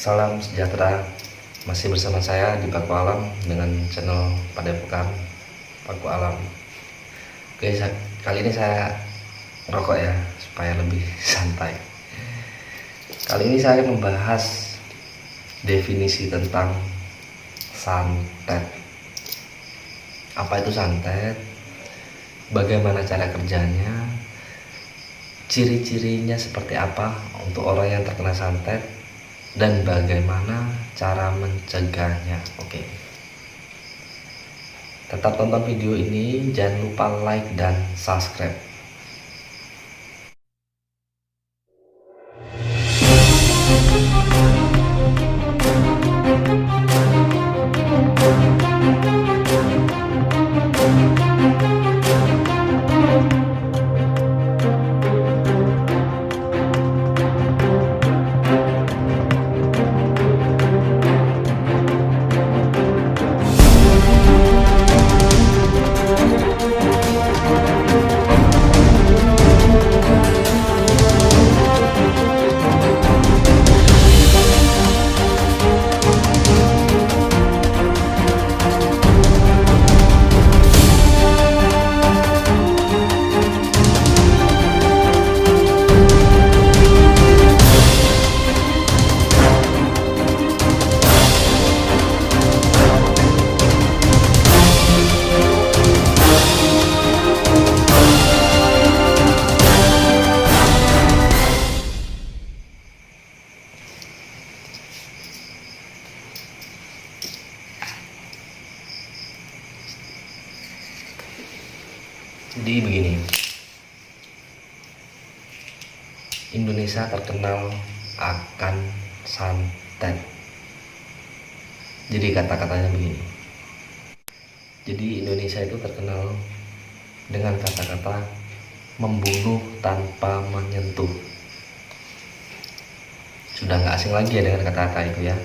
Salam sejahtera, masih bersama saya di Paku Alam dengan channel Padepokan Paku Alam. Oke, kali ini saya rokok ya supaya lebih santai. Kali ini saya akan membahas definisi tentang santet. Apa itu santet? Bagaimana cara kerjanya? Ciri-cirinya seperti apa untuk orang yang terkena santet? Dan bagaimana cara mencegahnya. Oke, tetap tonton video ini, jangan lupa like dan subscribe. Jadi begini, Indonesia terkenal akan santet. Jadi kata-katanya begini. Jadi Indonesia itu terkenal dengan kata-kata membunuh tanpa menyentuh. Sudah nggak asing lagi ya dengan kata-kata itu ya.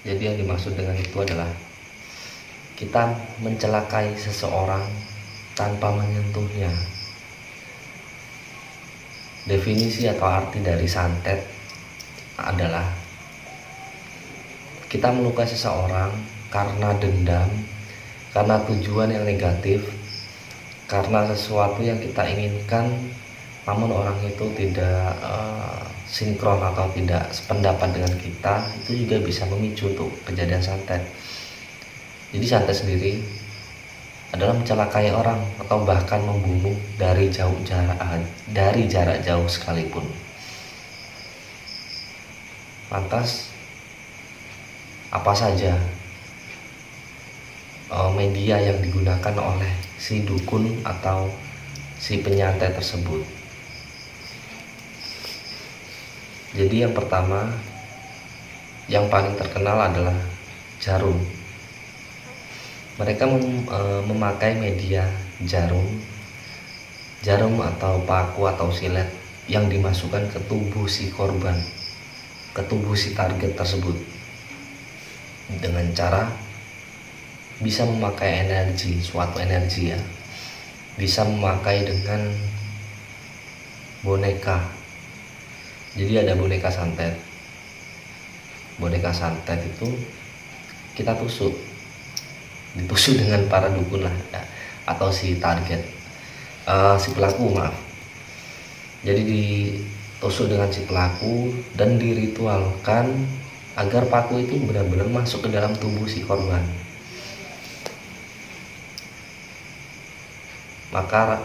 Jadi yang dimaksud dengan itu adalah kita mencelakai seseorang tanpa menyentuhnya. Definisi atau arti dari santet adalah kita melukai seseorang karena dendam, karena tujuan yang negatif, karena sesuatu yang kita inginkan namun orang itu tidak sinkron atau tidak sependapat dengan kita, itu juga bisa memicu untuk kejadian santet. Jadi santet sendiri adalah mencelakai orang atau bahkan membunuh dari jarak jauh sekalipun. Lantas apa saja media yang digunakan oleh si dukun atau si penyantet tersebut? Jadi yang pertama, yang paling terkenal adalah jarum. Mereka memakai media jarum atau paku atau silet yang dimasukkan ke tubuh si korban, ke tubuh si target tersebut, dengan cara bisa memakai energi, suatu energi ya, bisa memakai dengan boneka. Jadi ada boneka santet. Boneka santet itu kita ditusuk dengan para dukun lah ya, atau si target, si pelaku maaf. Jadi ditusuk dengan si pelaku dan diritualkan agar paku itu benar-benar masuk ke dalam tubuh si korban. Maka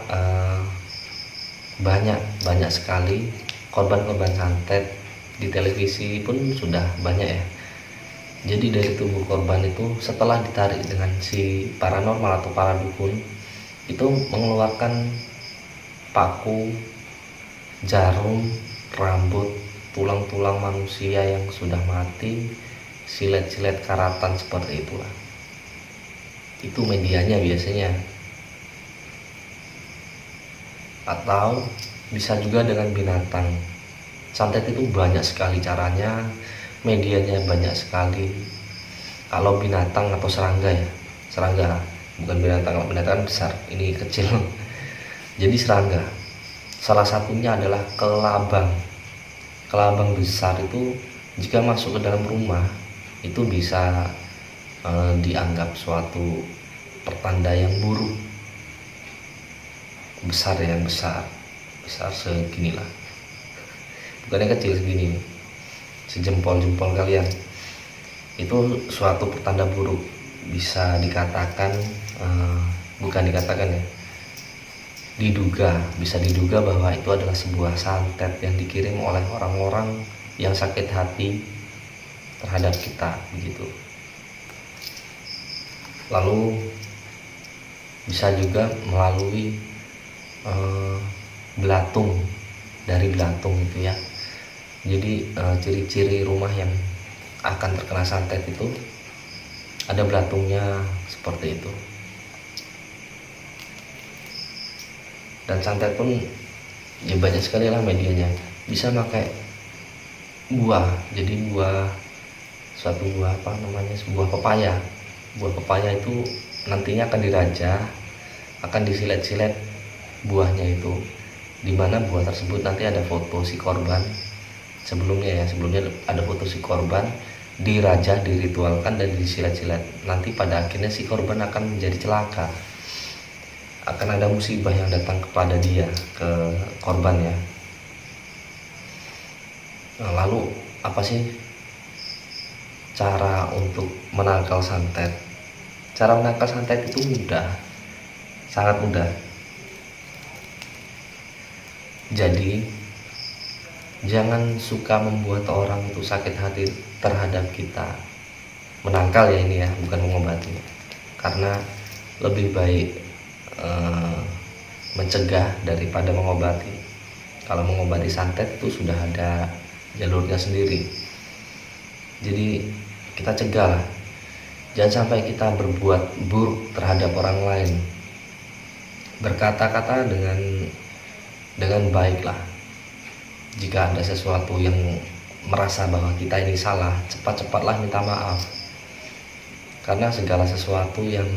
banyak sekali korban-korban santet di televisi pun sudah banyak ya. Jadi dari tubuh korban itu setelah ditarik dengan si paranormal atau para dukun, itu mengeluarkan paku, jarum, rambut, tulang-tulang manusia yang sudah mati, silet-silet karatan seperti itulah. Itu medianya biasanya. Atau bisa juga dengan binatang. Santet itu banyak sekali caranya, medianya banyak sekali. Kalau binatang atau serangga ya, serangga bukan binatang, kalau binatang besar, ini kecil. Jadi serangga Salah satunya adalah kelabang. Kelabang besar itu jika masuk ke dalam rumah itu bisa dianggap suatu pertanda yang buruk. Besar, yang besar seginilah, bukannya kecil, segini, sejempol-jempol kalian. Itu suatu pertanda buruk, bisa dikatakan bukan dikatakan ya, bisa diduga bahwa itu adalah sebuah santet yang dikirim oleh orang-orang yang sakit hati terhadap kita, begitu. Lalu bisa juga melalui belatung, dari belatung itu ya. Jadi ciri-ciri rumah yang akan terkena santet itu ada belatungnya, seperti itu. Dan santet pun ya banyak sekali lah medianya. Bisa pakai buah, jadi suatu buah apa namanya, sebuah pepaya. Buah pepaya itu nantinya akan dirajah, akan disilet-silet buahnya itu, dimana buah tersebut nanti ada foto si korban sebelumnya ada foto si korban, dirajah, diritualkan dan disilet-silet. Nanti pada akhirnya si korban akan menjadi celaka, akan ada musibah yang datang kepada dia, ke korban ya. Nah, lalu apa sih cara untuk menangkal santet? Cara menangkal santet itu mudah, sangat mudah. Jadi jangan suka membuat orang itu sakit hati terhadap kita. Menangkal ya ini ya, bukan mengobati. Karena lebih baik mencegah daripada mengobati. Kalau mengobati santet itu sudah ada jalurnya sendiri. Jadi kita cegah lah. Jangan sampai kita berbuat buruk terhadap orang lain. Berkata-kata dengan baiklah. Jika ada sesuatu yang merasa bahwa kita ini salah, cepat-cepatlah minta maaf. Karena segala sesuatu yang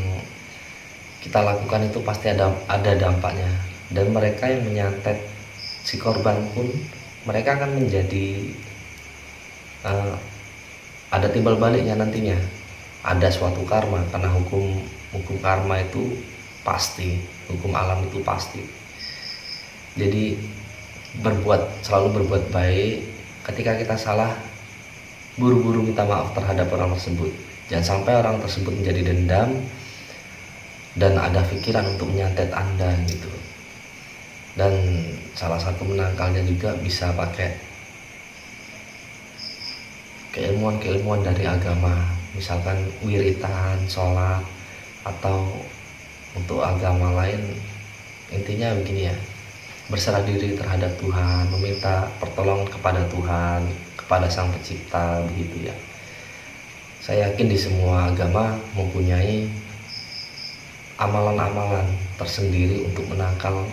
kita lakukan itu pasti ada dampaknya. Dan mereka yang menyantet si korban pun, mereka akan menjadi ada timbal baliknya nantinya. Ada suatu karma, karena hukum karma itu pasti, hukum alam itu pasti. Jadi selalu berbuat baik. Ketika kita salah, buru-buru minta maaf terhadap orang tersebut. Jangan sampai orang tersebut menjadi dendam dan ada pikiran untuk menyantet Anda gitu. Dan salah satu menangkalnya juga bisa pakai keilmuan dari agama, misalkan wiritan, sholat, atau untuk agama lain. Intinya begini ya, berserah diri terhadap Tuhan, meminta pertolongan kepada Tuhan, kepada Sang Pencipta, begitu ya. Saya yakin di semua agama mempunyai amalan-amalan tersendiri untuk menangkal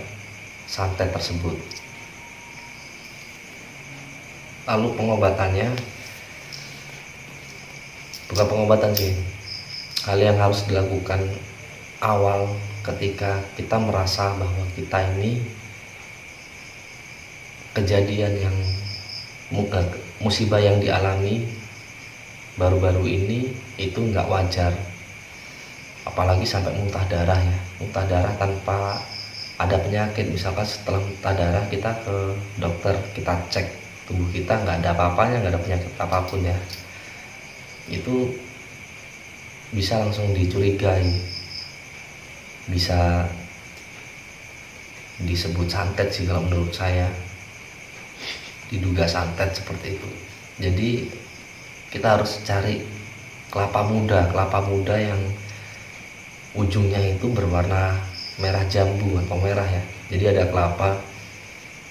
santet tersebut. Lalu pengobatannya, bukan pengobatan sih, hal yang harus dilakukan awal ketika kita merasa bahwa kita ini kejadian yang musibah yang dialami baru-baru ini itu nggak wajar, apalagi sampai muntah darah ya, muntah darah tanpa ada penyakit. Misalkan setelah muntah darah kita ke dokter, kita cek tubuh kita nggak ada apa-apanya, nggak ada penyakit apapun ya, itu bisa langsung dicurigai, bisa disebut santet sih kalau menurut saya, diduga santet seperti itu. Jadi kita harus cari kelapa muda yang ujungnya itu berwarna merah jambu atau merah ya. Jadi ada kelapa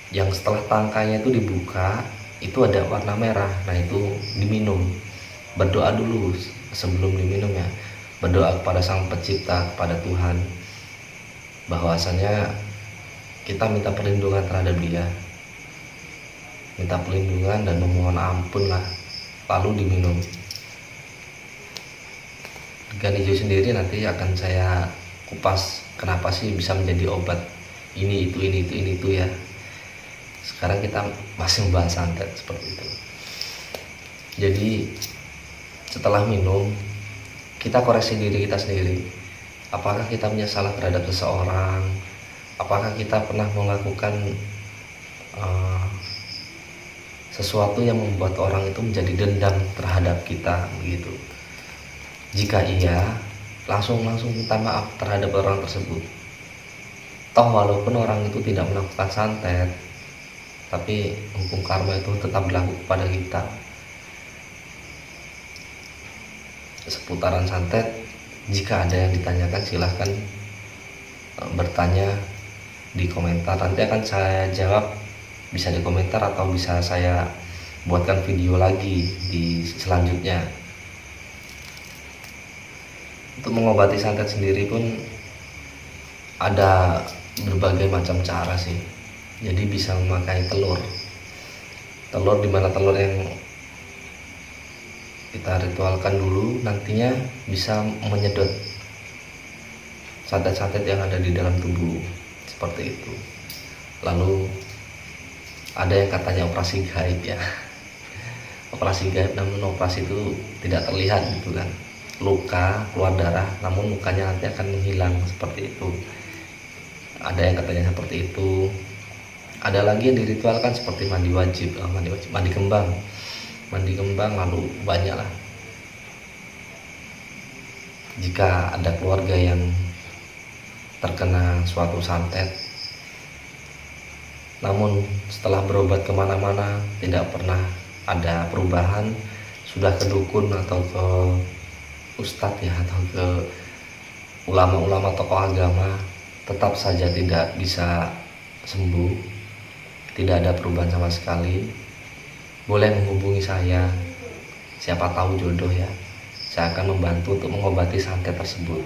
yang setelah tangkainya itu dibuka, itu ada warna merah. Nah itu diminum. Berdoa dulu sebelum diminum ya, berdoa kepada Sang Pencipta, kepada Tuhan, bahwasanya kita minta perlindungan terhadap Dia, minta perlindungan dan memohon ampun lah, lalu diminum. Degan hijau sendiri nanti akan saya kupas kenapa sih bisa menjadi obat ini itu ya. Sekarang kita masih membahas santet seperti itu. Jadi setelah minum, kita koreksi diri kita sendiri. Apakah kita punya salah terhadap seseorang? Apakah kita pernah melakukan sesuatu yang membuat orang itu menjadi dendam terhadap kita begitu? Jika iya, langsung minta maaf terhadap orang tersebut. Toh walaupun orang itu tidak melakukan santet, tapi hukum karma itu tetap berlaku kepada kita. Seputaran santet, jika ada yang ditanyakan silahkan bertanya di komentar. Nanti akan saya jawab, bisa di komentar atau bisa saya buatkan video lagi di selanjutnya. Untuk mengobati santet sendiri pun ada berbagai macam cara sih. Jadi bisa memakai telur dimana telur yang kita ritualkan dulu nantinya bisa menyedot santet-santet yang ada di dalam tubuh, seperti itu. Lalu ada yang katanya operasi gaib ya. Operasi gaib, namun operasi itu tidak terlihat gitu kan. Luka, keluar darah, namun lukanya nanti akan menghilang, seperti itu. Ada yang katanya seperti itu. Ada lagi yang diritualkan seperti mandi wajib, mandi kembang, lalu banyak lah. Jika ada keluarga yang terkena suatu santet, namun setelah berobat kemana-mana tidak pernah ada perubahan, sudah ke dukun atau ke ustadz ya, atau ke ulama-ulama tokoh agama, tetap saja tidak bisa sembuh, tidak ada perubahan sama sekali, boleh menghubungi saya, siapa tahu jodoh ya. Saya akan membantu untuk mengobati santet tersebut.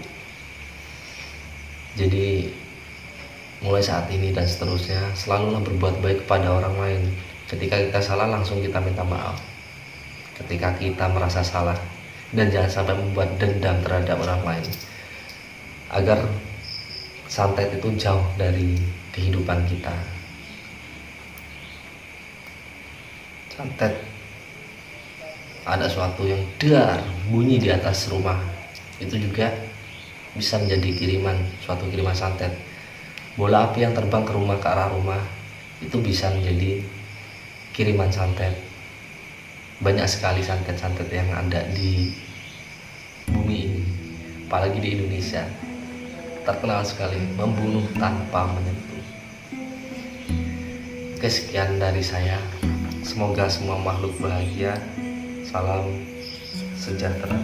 Jadi mulai saat ini dan seterusnya, selalulah berbuat baik kepada orang lain. Ketika kita salah, langsung kita minta maaf ketika kita merasa salah, dan jangan sampai membuat dendam terhadap orang lain, agar santet itu jauh dari kehidupan kita. Santet ada suatu yang dar bunyi di atas rumah, itu juga bisa menjadi suatu kiriman santet. Bola api yang terbang ke arah rumah itu bisa menjadi kiriman santet. Banyak sekali santet-santet yang ada di bumi ini, apalagi di Indonesia, terkenal sekali, membunuh tanpa menyentuh. Oke, sekian dari saya. Semoga semua makhluk bahagia. Salam sejahtera.